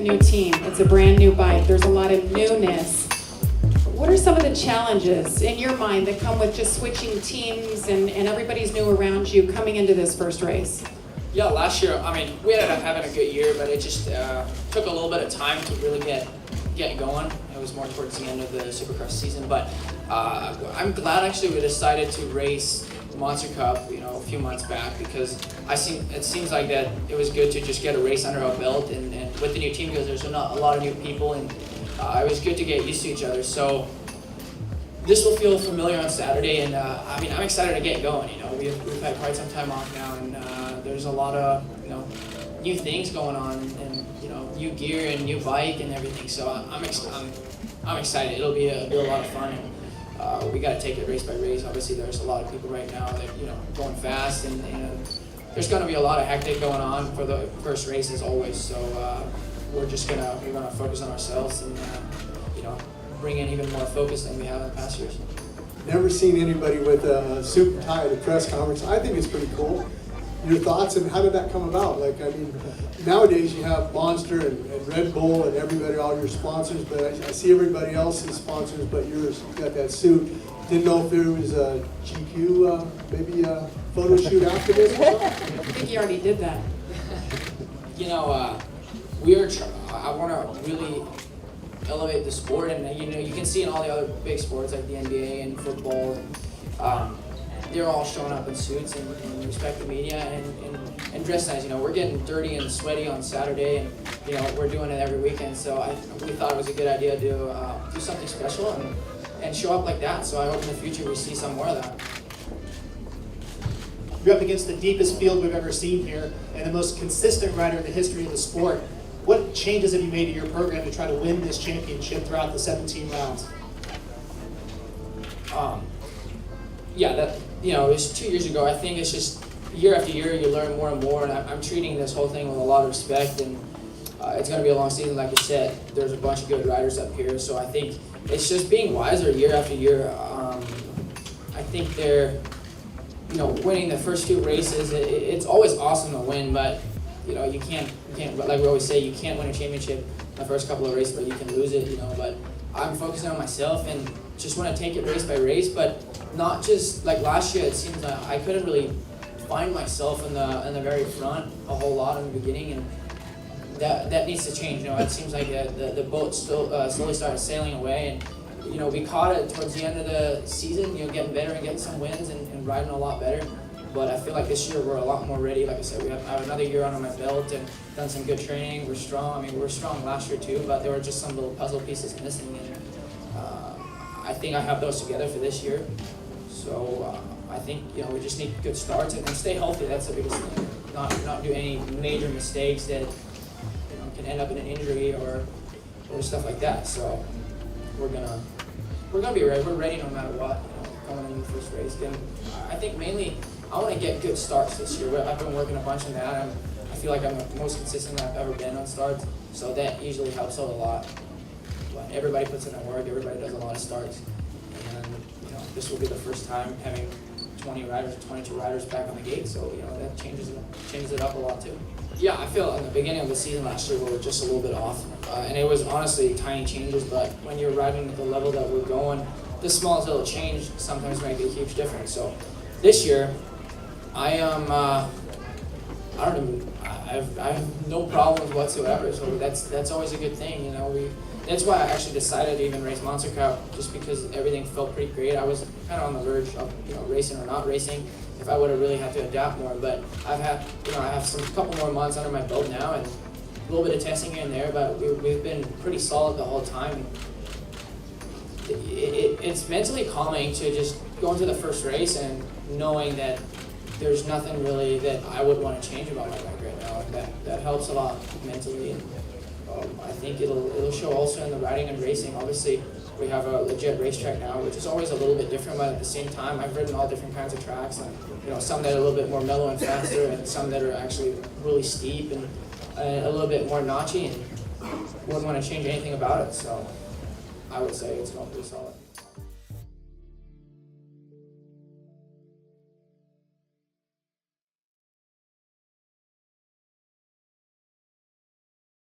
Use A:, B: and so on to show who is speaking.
A: new team. It's a brand new bike. There's a lot of newness. What are some of the challenges in your mind that come with just switching teams and everybody's new around you coming into this first race?
B: Yeah, last year, I mean, we ended up having a good year, but it just took a little bit of time to really get going. It was more towards the end of the Supercross season, but I'm glad actually we decided to race Monster Cup, a few months back, because it seems like that it was good to just get a race under our belt, and with the new team, because there's not a lot of new people, and it was good to get used to each other. So this will feel familiar on Saturday, and I'm excited to get going. We've had quite some time off now, and there's a lot of new things going on, and new gear and new bike and everything. So I'm excited. It'll be a lot of fun. And, we got to take it race by race. Obviously, there's a lot of people right now that going fast, and there's going to be a lot of hectic going on for the first race as always. So we're gonna focus on ourselves and bring in even more focus than we have in the past years.
C: Never seen anybody with a suit and tie at a press conference. I think it's pretty cool. Your thoughts, and how did that come about? Nowadays you have Monster and Red Bull and everybody, all your sponsors, but I see everybody else's sponsors, but yours, you got that suit. Didn't know if there was a GQ, maybe a photo shoot after this or something?
A: I think you already did that.
B: I want to really elevate the sport, and you can see in all the other big sports like the NBA and football, they're all showing up in suits and respect the media and dress nice. We're getting dirty and sweaty on Saturday, and we're doing it every weekend. So we thought it was a good idea to do something special and show up like that. So I hope in the future we see some more of that.
D: You're up against the deepest field we've ever seen here, and the most consistent rider in the history of the sport. What changes have you made to your program to try to win this championship throughout the 17 rounds?
B: It was 2 years ago. I think it's just year after year you learn more and more, and I'm treating this whole thing with a lot of respect, and it's going to be a long season. Like you said, there's a bunch of good riders up here, so I think it's just being wiser year after year. I think they're winning the first two races. It's always awesome to win, but you can't, like we always say, you can't win a championship in the first couple of races, but you can lose it, but I'm focusing on myself and just want to take it race by race, but not just like last year. It seems like I couldn't really find myself in the very front a whole lot in the beginning, and that needs to change. It seems like the boat still slowly started sailing away, and we caught it towards the end of the season, getting better and getting some wins and riding a lot better. But I feel like this year we're a lot more ready. Like I said, I have another year under my belt and done some good training. We're strong. We were strong last year too, but there were just some little puzzle pieces missing. And I think I have those together for this year. So I think we just need good starts and stay healthy. That's the biggest thing. Not do any major mistakes that can end up in an injury or stuff like that. So we're gonna be ready. We're ready no matter what. Going into the first race. And I think mainly I want to get good starts this year. I've been working a bunch on that. I feel like I'm the most consistent I've ever been on starts, so that usually helps out a lot. But everybody puts in their work. Everybody does a lot of starts, and this will be the first time having 20 riders or 22 riders back on the gate. So that changes it up a lot too. Yeah, I feel in the beginning of the season last year we were just a little bit off, and it was honestly tiny changes. But when you're riding at the level that we're going, the smallest little change sometimes make a huge difference. So this year, I have no problems whatsoever. So that's always a good thing. That's why I actually decided to even race Monster Cup, just because everything felt pretty great. I was kind of on the verge of racing or not racing if I would have really had to adapt more. But I have a couple more months under my belt now, and a little bit of testing here and there. But we've been pretty solid the whole time. It's mentally calming to just go into the first race and knowing that there's nothing really that I would want to change about my bike right now. That helps a lot mentally, and I think it'll show also in the riding and racing. Obviously, we have a legit racetrack now, which is always a little bit different, but at the same time, I've ridden all different kinds of tracks, and some that are a little bit more mellow and faster, and some that are actually really steep and a little bit more notchy, and wouldn't want to change anything about it. So I would say it's going pretty solid.